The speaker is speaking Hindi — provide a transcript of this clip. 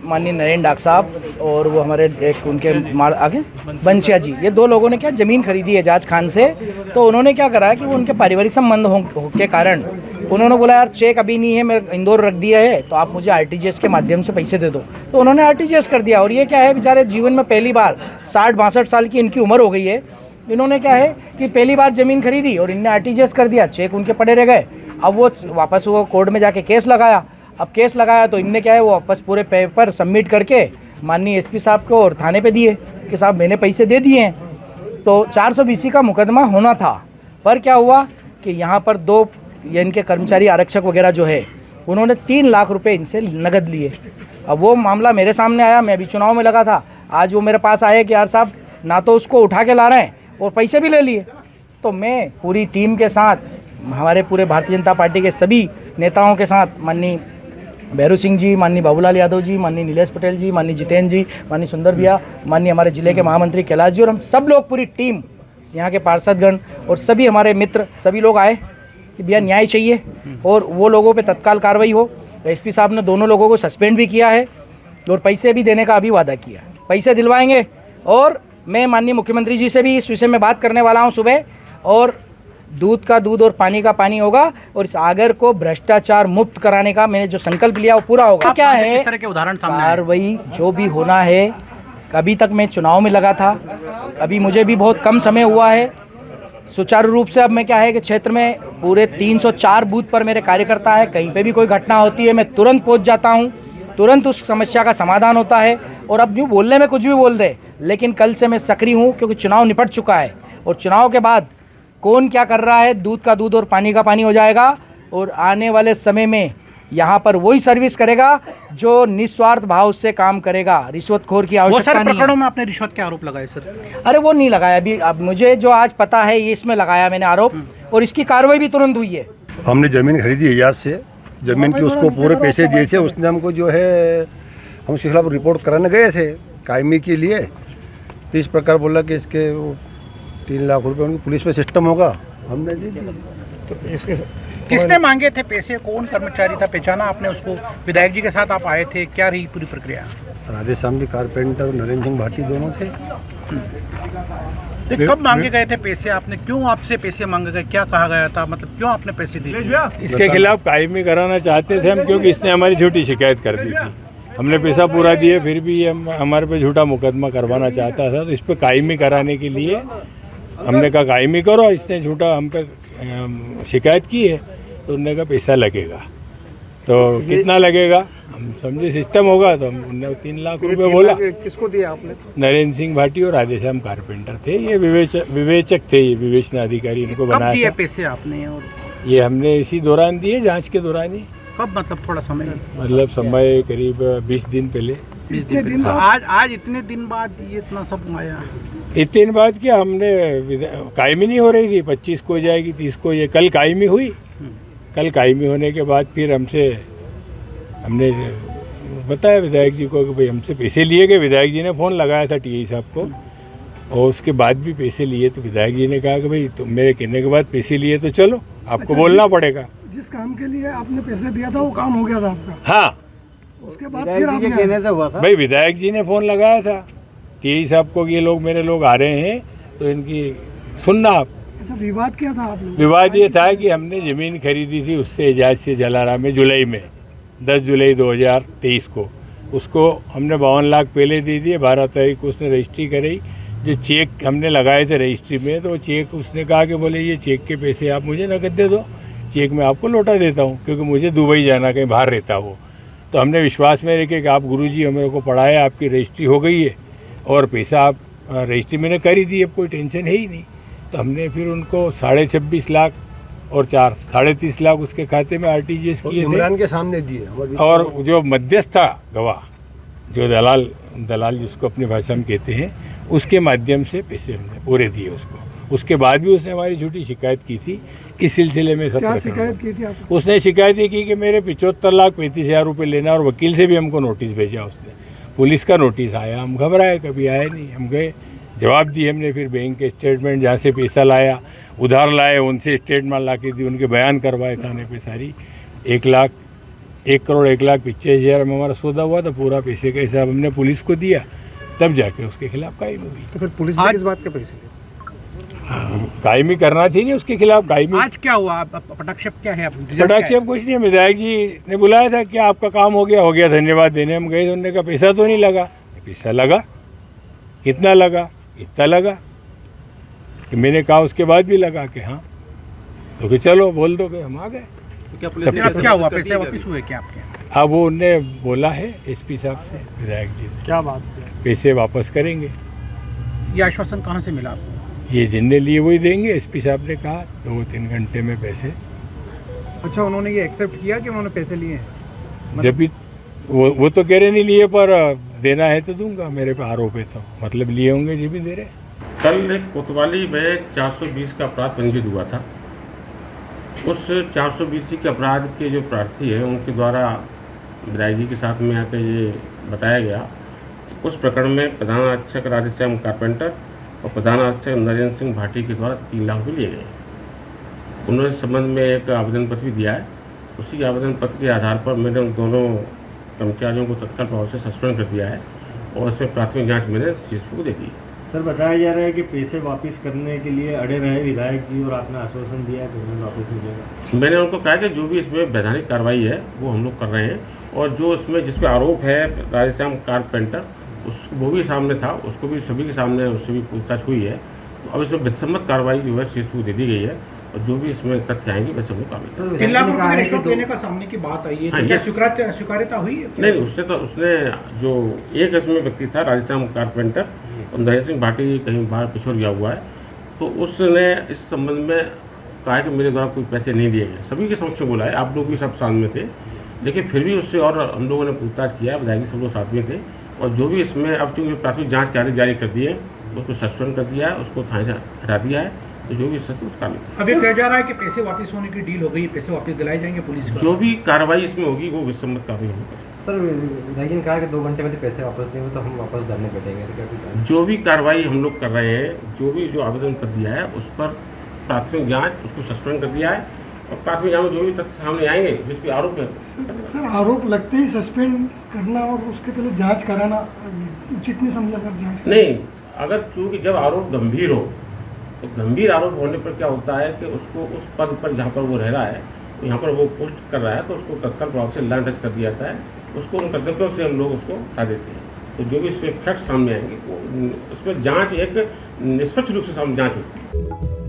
माननीय नरेंद्र डाक साहब और वो हमारे एक उनके आगे बंसिया जी, ये दो लोगों ने क्या ज़मीन खरीदी है जाज खान से। तो उन्होंने क्या करा है कि वो उनके पारिवारिक संबंध हो के कारण उन्होंने बोला यार चेक अभी नहीं है, मैं इंदौर रख दिया है, तो आप मुझे आरटीजीएस के माध्यम से पैसे दे दो। तो उन्होंने आरटीजीएस कर दिया। और ये क्या है, बेचारे जीवन में पहली बार 60-62 साल की इनकी उम्र हो गई है, इन्होंने क्या है कि पहली बार ज़मीन खरीदी और इनने आरटीजीएस कर दिया, चेक उनके पड़े रह गए। अब वो वापस वो कोर्ट में जाके केस लगाया। अब केस लगाया तो इनने क्या है वो वापस पूरे पेपर सबमिट करके माननीय एसपी साहब को और थाने पे दिए कि साहब मैंने पैसे दे दिए हैं। तो 420 का मुकदमा होना था, पर क्या हुआ कि यहाँ पर दो ये इनके कर्मचारी आरक्षक वगैरह जो है उन्होंने 3 लाख रुपए इनसे नगद लिए। अब वो मामला मेरे सामने आया, मैं अभी चुनाव में लगा था, आज वो मेरे पास आए कि यार साहब ना तो उसको उठा के ला रहे हैं और पैसे भी ले लिए। तो मैं पूरी टीम के साथ, हमारे पूरे भारतीय जनता पार्टी के सभी नेताओं के साथ, माननीय भैरू सिंह जी, माननीय बाबूलाल यादव जी, माननीय नीलेश पटेल जी, माननीय जितेंद्र जी, माननीय सुंदर भैया, माननीय हमारे जिले के महामंत्री कैलाश जी और हम सब लोग पूरी टीम, यहाँ के पार्षदगण और सभी हमारे मित्र सभी लोग आए कि भैया न्याय चाहिए और वो लोगों पे तत्काल कार्रवाई हो। एसपी साहब ने दोनों लोगों को सस्पेंड भी किया है और पैसे भी देने का अभी वादा किया, पैसे दिलवाएंगे। और मैं माननीय मुख्यमंत्री जी से भी इस विषय में बात करने वाला हूँ सुबह, और दूध का दूध और पानी का पानी होगा और इस सागर को भ्रष्टाचार मुक्त कराने का मैंने जो संकल्प लिया वो पूरा होगा। क्या है इस तरह के उदाहरण सामने कार्रवाई जो भी होना है, अभी तक मैं चुनाव में लगा था, अभी मुझे भी बहुत कम समय हुआ है सुचारू रूप से। अब मैं क्या है कि क्षेत्र में पूरे 304 बूथ पर मेरे कार्यकर्ता है, कहीं पे भी कोई घटना होती है मैं तुरंत पहुंच जाता हूं, तुरंत उस समस्या का समाधान होता है। और अब यूँ बोलने में कुछ भी बोल दे, लेकिन कल से मैं सक्रिय हूं क्योंकि चुनाव निपट चुका है और चुनाव के बाद कौन क्या कर रहा है, दूध का दूध और पानी का पानी हो जाएगा। और आने वाले समय में यहाँ पर वही सर्विस करेगा जो निस्वार्थ भाव से काम करेगा, रिश्वतखोर की आवश्यकता नहीं है। प्रकरणों में आपने रिश्वत के आरोप लगाए सर? अरे वो नहीं लगाया अभी, अब मुझे जो आज पता है ये इसमें लगाया मैंने आरोप, और इसकी कार्रवाई भी तुरंत हुई है। हमने ज़मीन खरीदी एजाज से, ज़मीन की उसको पूरे पैसे दिए थे, उसने हमको जो है हम उसके खिलाफ रिपोर्ट कराने गए थे कायमी के लिए, तो इस प्रकार बोला कि इसके 3 लाख रुपए उनकी पुलिस में सिस्टम होगा, हमने दे दिए। तो इसके किसने मांगे थे पैसे, कौन कर्मचारी था, पहचाना आपने उसको? विधायक जी के साथ आप आए थे, क्या रही पूरी प्रक्रिया? राधेश्याम जी कारपेंटर और नरेंद्र सिंह भाटी दोनों थे। तो कब मांगे गए थे पैसे आपने, क्यों आपसे पैसे मांगे गए, क्या कहा गया था, मतलब क्यों आपने पैसे दिए? इसके खिलाफ कायमी कराना चाहते थे हम, क्योंकि इसने हमारी झूठी शिकायत कर दी थी। हमने पैसा पूरा दिया, फिर भी ये हमारे पे झूठा मुकदमा करवाना चाहता था, तो इस पर कायमी कराने के लिए हमने कहा कायमी करो। इसने झूठा हम पे शिकायत की है, तो उन्होंने कहा पैसा लगेगा। तो कितना लगेगा हम समझे सिस्टम होगा, तो हमने 3 लाख रुपए बोला। किसको दिया आपने? नरेंद्र सिंह भाटी और राधेश्याम कारपेंटर थे, ये विवेचक थे, ये विवेचना अधिकारी इनको बनाया। कब दिए पैसे आपने? और ये हमने इसी दौरान दिए, जांच के दौरान ही। कब, मतलब थोड़ा समय? मतलब समय करीब 20 दिन पहले। आज इतने दिन बाद ये इतना सब आया? इतने दिन बाद क्या, हमने कायमी नहीं हो रही थी, 25 को जाएगी, 30 को, ये कल कायमी हुई। कल कायमी होने के बाद फिर हमने बताया विधायक जी को कि भाई हमसे पैसे लिए गए। विधायक जी ने फ़ोन लगाया था टीआई साहब को, और उसके बाद भी पैसे लिए, तो विधायक जी ने कहा कि भाई तुम मेरे कहने के बाद पैसे लिए तो चलो, आपको बोलना पड़ेगा। जिस काम के लिए आपने पैसे दिया था वो काम हो गया था आपका? हाँ, उसके बाद फिर आपके कहने से हुआ था? भाई विधायक जी ने फ़ोन लगाया था टीआई साहब को कि ये लोग मेरे लोग आ रहे हैं, तो इनकी सुनना आप। अच्छा, विवाद क्या था आप लोग? विवाद ये था कि हमने ज़मीन खरीदी थी उससे एजाज से जलाराम में जुलाई में, 10 जुलाई 2023 को। उसको हमने 52 लाख पहले दे दिए, 12 तारीख को उसने रजिस्ट्री कराई। जो चेक हमने लगाए थे रजिस्ट्री में, तो चेक उसने कहा कि बोले ये चेक के पैसे आप मुझे नकद दे दो, चेक मैं आपको लौटा देता हूँ, क्योंकि मुझे दुबई जाना, कहीं बाहर रहता हो। तो हमने विश्वास में रखे कि आप गुरुजी मेरे को पढ़ाया, आपकी रजिस्ट्री हो गई है और पैसा आप रजिस्ट्री मैंने कर ही दी, अब कोई टेंशन है ही नहीं। तो हमने फिर उनको 26.5 लाख और 3.5 लाख उसके खाते में आरटीजीएस किए थे, इमरान के सामने दिए। और जो मध्यस्थ था गवाह, जो दलाल जिसको अपनी भाषा में कहते हैं, उसके माध्यम से पैसे हमने पूरे दिए उसको। उसके बाद भी उसने हमारी झूठी शिकायत की थी। इस सिलसिले में क्या शिकायत की थी आपने? उसने शिकायत ये की कि मेरे 75,35,000 रुपये लेना, और वकील से भी हमको नोटिस भेजा उसने, पुलिस का नोटिस आया। हम घबराए, कभी आए नहीं, हम गए, जवाब दिए हमने। फिर बैंक के स्टेटमेंट जहाँ से पैसा लाया, उधार लाए, उनसे स्टेटमेंट ला के दी, उनके बयान करवाए थाने पे सारी। 1 करोड़ 1,85,000 में हमारा सौदा हुआ था, पूरा पैसे का हिसाब हमने पुलिस को दिया, तब जाके उसके खिलाफ कायमी हुई। तो फिर पुलिस ने किस बात के पैसे लिए? कायमी करना थी नहीं उसके खिलाफ, कायमी आज क्या हुआ? पटाक्षेप क्या है? पटाक्षेप कुछ नहीं, विधायक जी ने बुलाया था कि आपका काम हो गया धन्यवाद देने। हम गए तो उन्होंने कहा पैसा तो नहीं लगा। पैसा लगा, कितना लगा? इतना लगा कि मैंने कहा उसके बाद भी लगा कि हाँ, तो कि चलो बोल दो कि हम आ गए। तो क्या पुलिस सब ने अब क्या हुआ? पैसे वापस हुए क्या आपके? अब वो उनने बोला है एसपी साहब से, विधायक जी ने, क्या बात? पैसे वापस करेंगे। ये आश्वासन कहाँ से मिला आपको? ये जिनने लिए वही देंगे, एसपी साहब ने कहा 2-3 घंटे में पैसे। अच्छा, उन्होंने ये एक्सेप्ट किया कि उन्होंने पैसे लिए हैं? जब भी वो तो कह रहे नहीं लिए, पर देना है तो दूंगा, मेरे पे आरोप है तो मतलब लिए होंगे जी भी दे रहे। कल कोतवाली में 420 का अपराध पंजीकृत हुआ था। उस 420 के अपराध के जो प्रार्थी है उनके द्वारा विधायक जी के साथ में आकर ये बताया गया कि उस प्रकरण में प्रधान आरक्षक राधेश्याम कारपेंटर और प्रधान आरक्षक नरेंद्र सिंह भाटी के द्वारा 3 लाख रुपये लिए गए। उन्होंने इस संबंध में एक आवेदन पत्र भी दिया है। उसी आवेदन पत्र के आधार पर मैंने उन दोनों कर्मचारियों को तत्काल प्रभाव से सस्पेंड कर दिया है और इसमें प्राथमिक जांच मैंने सीएसपी को दे दी। सर, बताया जा रहा है कि पैसे वापस करने के लिए अड़े रहे विधायक जी और आपने आश्वासन दिया कि पेमेंट वापस मिलेगा। मैंने उनको कहा कि जो भी इसमें वैधानिक कार्रवाई है वो हम लोग कर रहे हैं, और जो इसमें जिस पे आरोप है राधेश्याम कारपेंटर, उस वो भी सामने था, उसको भी सभी के सामने उससे भी पूछताछ हुई है। तो अब इसमें विसम्मत कार्रवाई जो है सीएसपी को दे दी गई है, और जो भी इसमें तथ्य आएंगे वैसे हम लोग कार्रवाई। 3 लाख रुपए की रिश्वत लेने का सामने की बात आई है, हाँ, तो क्या ये- स्वीकार्यता हुई है? नहीं, उसने जो एक इसमें व्यक्ति था राधेश्याम कारपेंटर और नरेंद्र सिंह भाटी कहीं बाहर पिछड़ गया हुआ है, तो उसने इस संबंध में कहा कि मेरे द्वारा कोई पैसे नहीं दिए गए। सभी के समक्ष बोला है, आप लोग भी सब सामने थे, लेकिन फिर भी उससे और हम लोगों ने पूछताछ किया, विधायक जी सब लोग साथ में थे, और जो भी इसमें अब चूँकि प्राथमिक जाँच के आदेश जारी कर दिए, उसको सस्पेंड कर दिया है, उसको थाने से हटा दिया है, तो जो भी सत्य उसका अब ये कहा जा रहा है कि पैसे वापस होने की डील हो गई, पैसे वापस दिलाए जाएंगे पुलिस को। जो भी कार्रवाई इसमें होगी वो विसम्मत कार्रवाई होगी। सर, विधायक जी ने कहा कि 2 घंटे में तो पैसे वापस नहीं हुए तो हम वापस धरने बैठेंगे, तो क्या कुछ? जो भी कार्रवाई हम लोग कर रहे हैं, जो आवेदन कर दिया है उस पर प्राथमिक जांच, उसको सस्पेंड कर दिया है, और प्राथमिक जांच में जो भी तथ्य सामने आएंगे जिस पे आरोप है। सर, आरोप लगते ही सस्पेंड करना और उसके पहले जांच कराना उचित नहीं समझा सर? जांच नहीं, अगर चूंकि जब आरोप गंभीर हो, तो गंभीर आरोप होने पर क्या होता है कि उसको उस पद पर जहाँ पर वो रह रहा है, यहाँ पर वो पोस्ट कर रहा है, तो उसको तत्काल प्रभाव से लाइन टच कर दिया जाता है, उसको उन कर्तव्यों से हम लोग उसको हटा देते हैं। तो जो भी इसमें फैक्ट सामने आएंगे वो उसमें जांच एक निष्पक्ष रूप से सामने जांच होती है।